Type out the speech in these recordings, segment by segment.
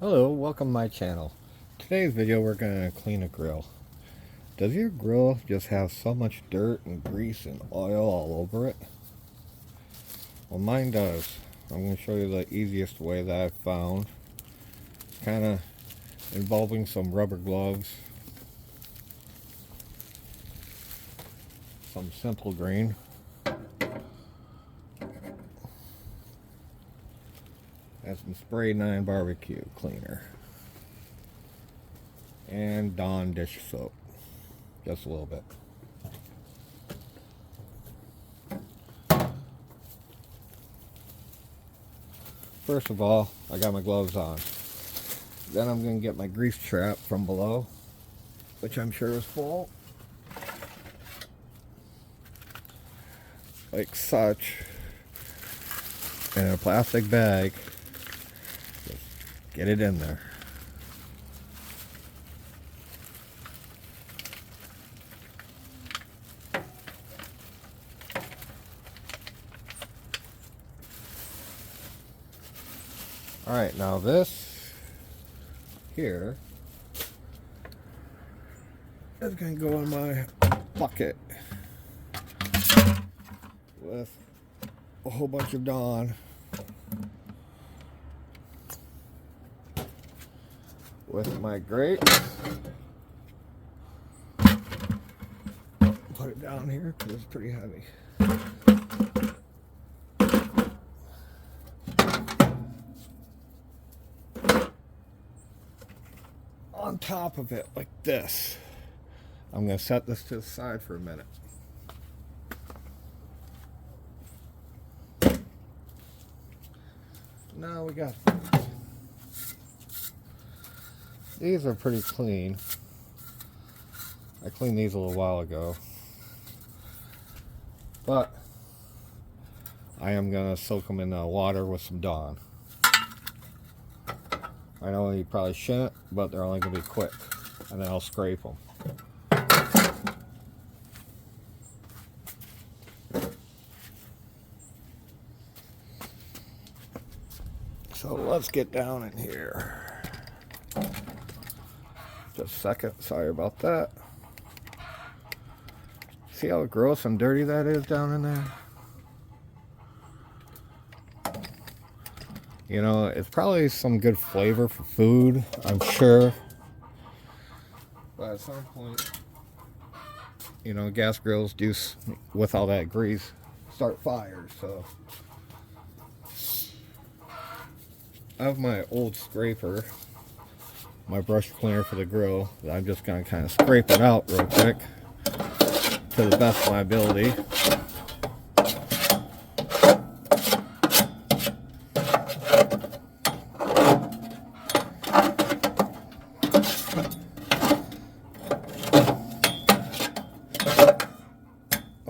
Hello, welcome to my channel. Today's video we're going to clean a grill. Does your grill just have so much dirt and grease and oil all over it? Well, mine does. I'm going to show you the easiest way that I've found. It's kind of involving some rubber gloves, some Simple Green, and some Spray 9 barbecue cleaner, and Dawn dish soap, just a little bit. First of all, I got my gloves on. Then I'm going to get my grease trap from below, which I'm sure is full, like such, in a plastic bag. Just get it in there. Alright, now this here is going to go in my bucket with a whole bunch of Dawn, with my grate. Put it down here because it's pretty heavy. On top of it, like this. I'm going to set this to the side for a minute. Now we got these are pretty clean. I cleaned these a little while ago, but I am going to soak them in water with some Dawn. I know you probably shouldn't, but they're only going to be quick, and then I'll scrape them. So let's get down in here. Just a second, sorry about that. See how gross and dirty that is down in there? You know, it's probably some good flavor for food, I'm sure. But at some point, you know, gas grills do, with all that grease, start fires, so. I have my old scraper, my brush cleaner for the grill. I'm just going to kind of scrape it out real quick to the best of my ability.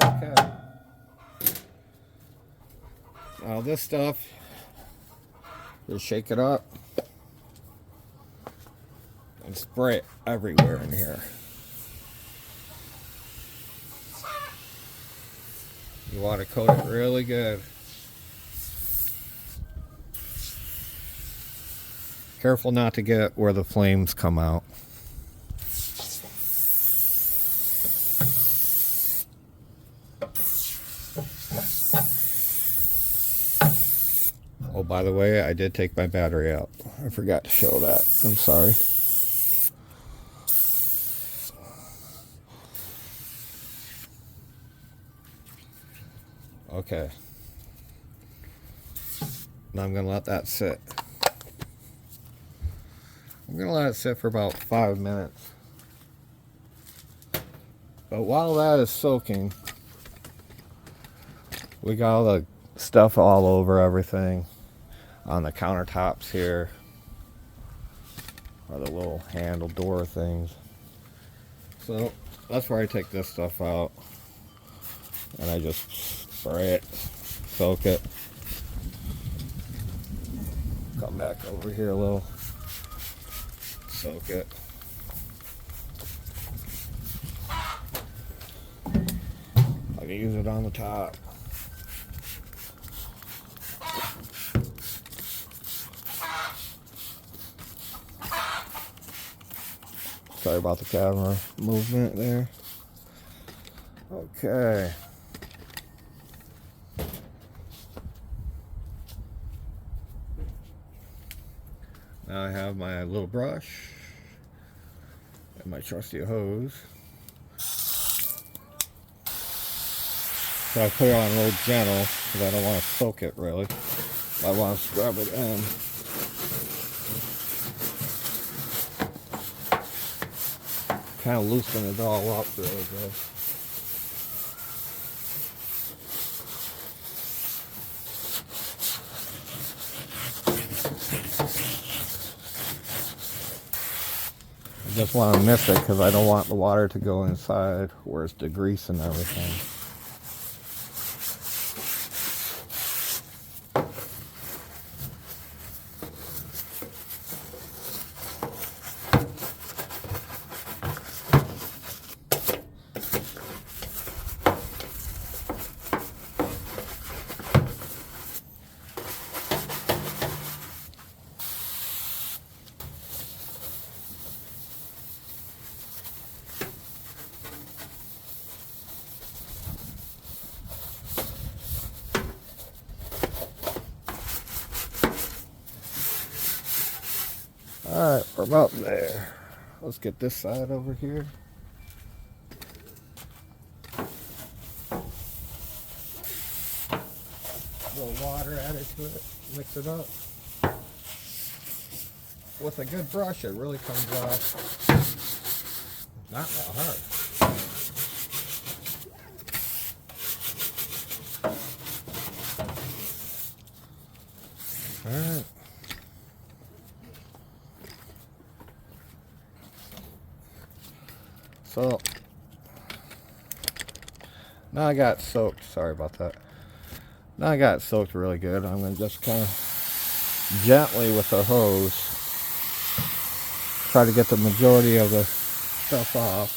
Okay. Now this stuff, just shake it up and spray it everywhere in here. You want to coat it really good. Careful not to get where the flames come out. Oh, by the way, I did take my battery out. I forgot to show that. I'm sorry. Okay. Now I'm going to let that sit. I'm going to let it sit for about 5 minutes. But while that is soaking, we got all the stuff all over everything. On the countertops here are the little handle door things. So that's where I take this stuff out. And I just spray it, soak it. Come back over here a little. Soak it. I can use it on the top. sorry about the camera movement there. Okay. Now I have my little brush and my trusty hose. So I put it on a little gentle because I don't want to soak it really. I want to scrub it in. Kind of loosen it all up really good. I just want to mix it because I don't want the water to go inside where it's the grease and everything. Alright, we're about there. Let's get this side over here. A little water added to it, mix it up. With a good brush, it really comes off not that hard. Alright. So, now I got soaked. Sorry about that. Now I got soaked really good. I'm going to just kind of gently with the hose try to get the majority of the stuff off.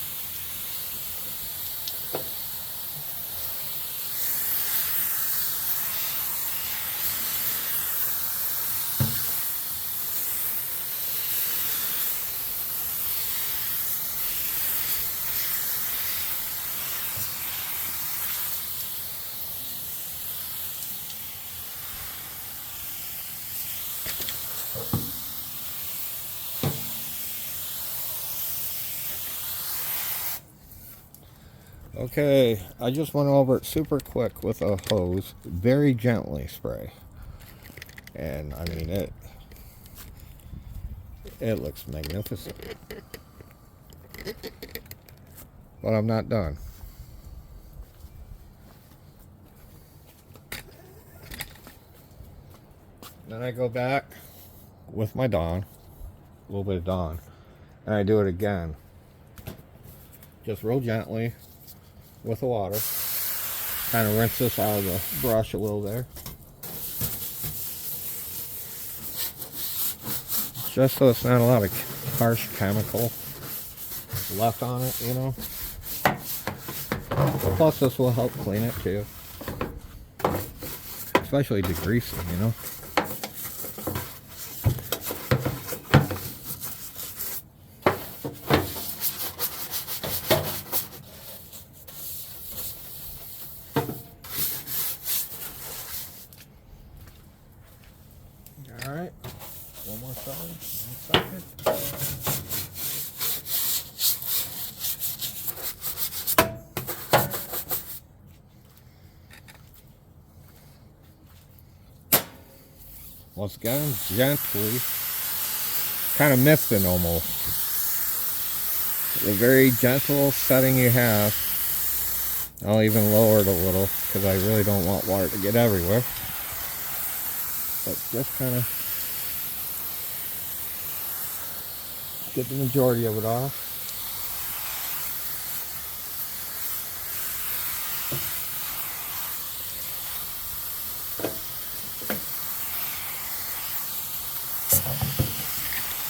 Okay, I just went over it super quick with a hose, very gently spray, and I mean it looks magnificent, but I'm not done. Then I go back with my Dawn, a little bit of Dawn, and I do it again, just real gently with the water. Kind of rinse this out of the brush a little there. Just so it's not a lot of harsh chemical left on it, you know. Plus this will help clean it too. Especially degreasing, you know. Alright, one more side, 1 second. Once again, gently, kind of misting almost. The very gentle setting you have. I'll even lower it a little because I really don't want water to get everywhere. But just kind of get the majority of it off.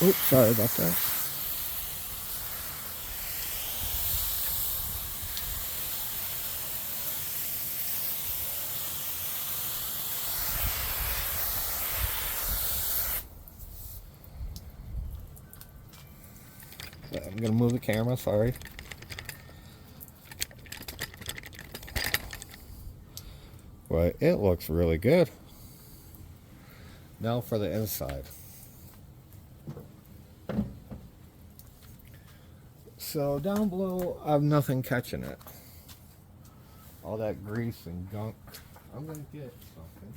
Oops, sorry about that. I'm gonna move the camera, sorry. But it looks really good. Now for the inside. So down below, I have nothing catching it. All that grease and gunk. I'm gonna get something.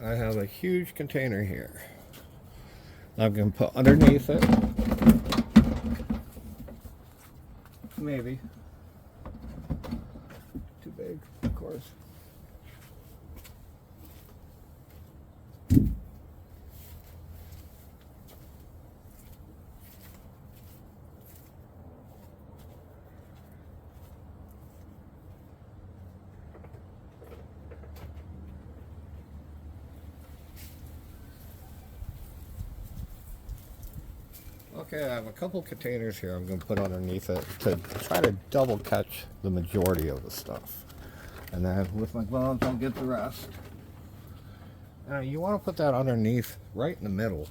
I have a huge container here. I'm going to put underneath it. Maybe. Too big, of course. Okay, I have a couple containers here I'm going to put underneath it to try to double catch the majority of the stuff. And then with my gloves, I'll get the rest. Now, you want to put that underneath right in the middle,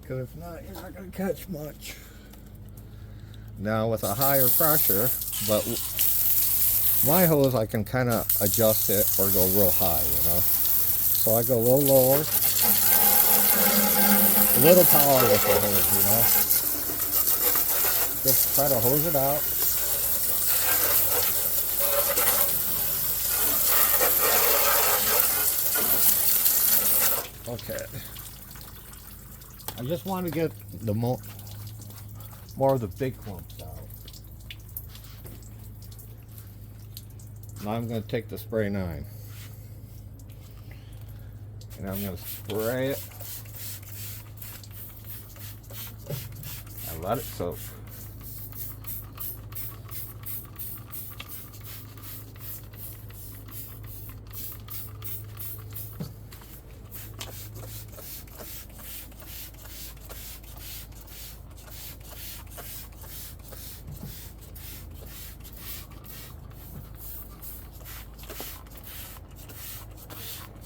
because if not, you're not going to catch much. Now, with a higher pressure, but my hose, I can kind of adjust it or go real high, you know. So I go a little lower. A little power with the hose, you know. Just try to hose it out. Okay. I just want to get the more of the big clumps out. Now I'm going to take the spray 9. And I'm going to spray it. And let it soak.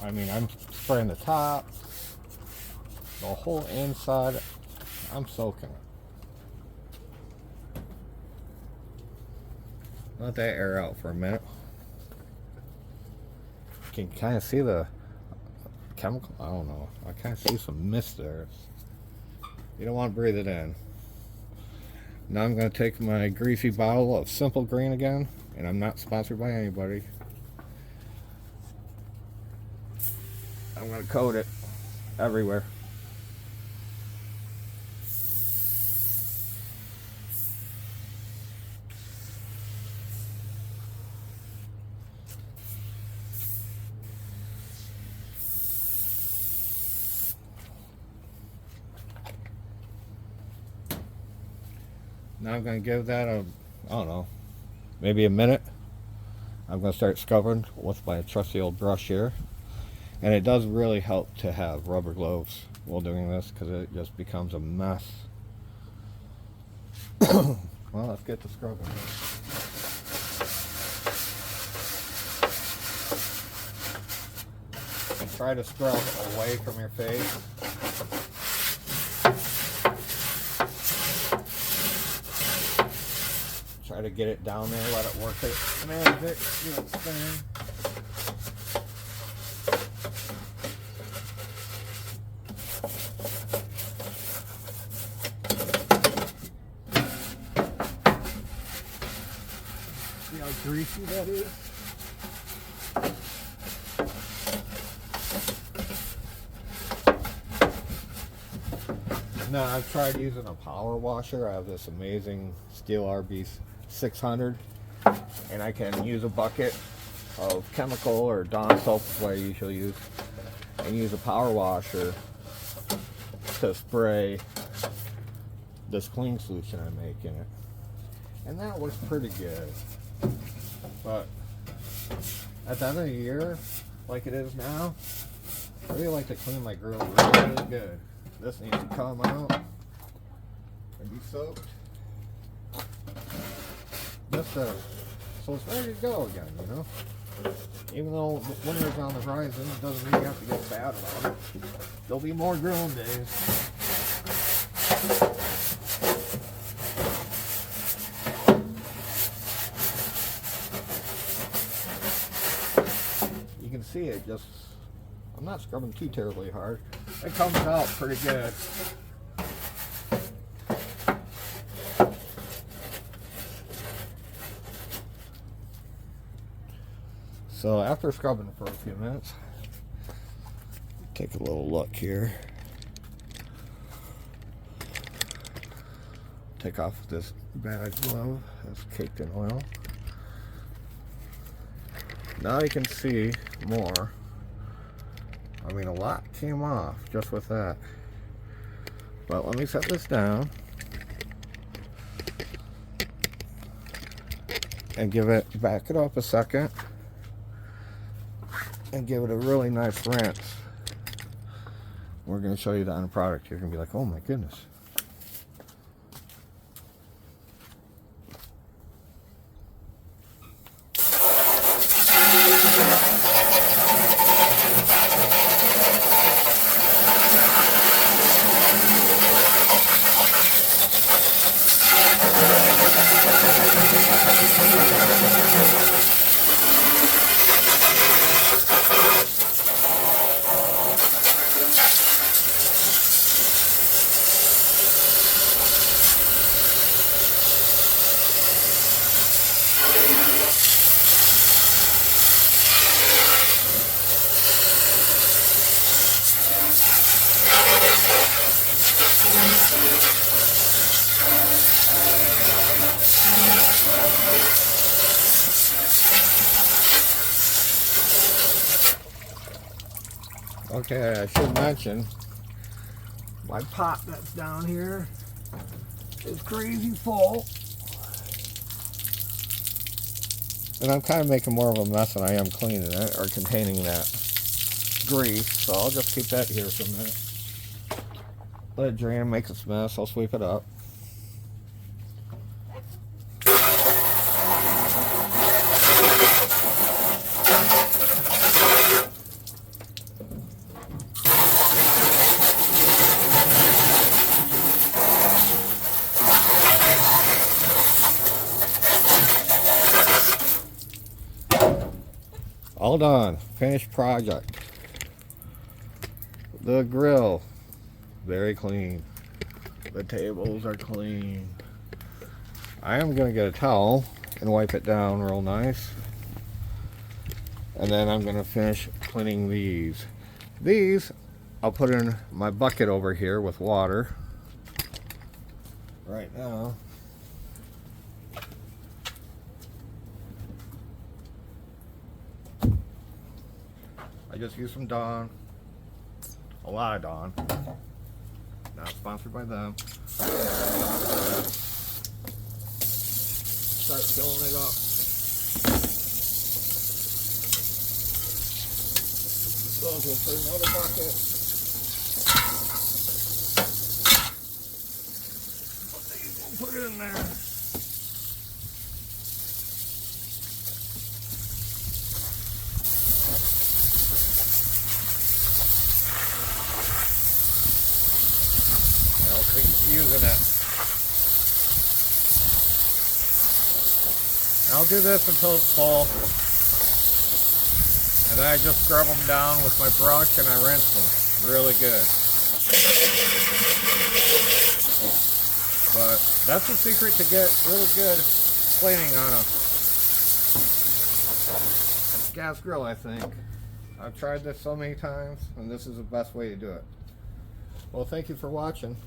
I mean, I'm spraying the top, the whole inside, I'm soaking it. Let that air out for a minute. You can kind of see the chemical, I don't know, I kind of see some mist there. You don't want to breathe it in. Now I'm going to take my greasy bottle of Simple Green again, and I'm not sponsored by anybody. I'm going to coat it everywhere. Now I'm going to give that a, I don't know, maybe a minute. I'm going to start scrubbing with my trusty old brush here. And it does really help to have rubber gloves while doing this, because it just becomes a mess. Well, let's get to scrubbing. And try to scrub away from your face. Try to get it down there, let it work it. Manage it, do its thing. See how greasy that is? Now, I've tried using a power washer. I have this amazing Steel RB 600, and I can use a bucket of chemical or Dawn soap is what I usually use, and use a power washer to spray this clean solution I make in it. And that was pretty good. But at the end of the year, like it is now, I really like to clean my grill really good. This needs to come out and be soaked. So it's ready to go again, you know? Even though winter's on the horizon, it doesn't mean you have to get bad about it. There'll be more grilling days. You can see it just, I'm not scrubbing too terribly hard. It comes out pretty good. So after scrubbing for a few minutes, take a little look here. Take off this bad glove that's caked in oil. Now you can see more. I mean, a lot came off just with that. But let me set this down and back it up a second and give it a really nice rinse. We're going to show you the end product. You're going to be like, oh my goodness. Okay, I should mention my pot that's down here is crazy full, and I'm kind of making more of a mess than I am cleaning it or containing that grease, so I'll just keep that here for a minute. Let it drain, make its mess. I'll sweep it up. All done. Finished project. The grill, very clean. The tables are clean. I am going to get a towel and wipe it down real nice. And then I'm going to finish cleaning these. These, I'll put in my bucket over here with water. Right now. I just used some Dawn, a lot of Dawn, not sponsored by them. Start filling it up. So we'll put another bucket. We'll put it in there. Using it. I'll do this until it's full, and then I just scrub them down with my brush and I rinse them really good. But that's the secret to get really good cleaning on a gas grill, I think. I've tried this so many times, and this is the best way to do it. Well, thank you for watching.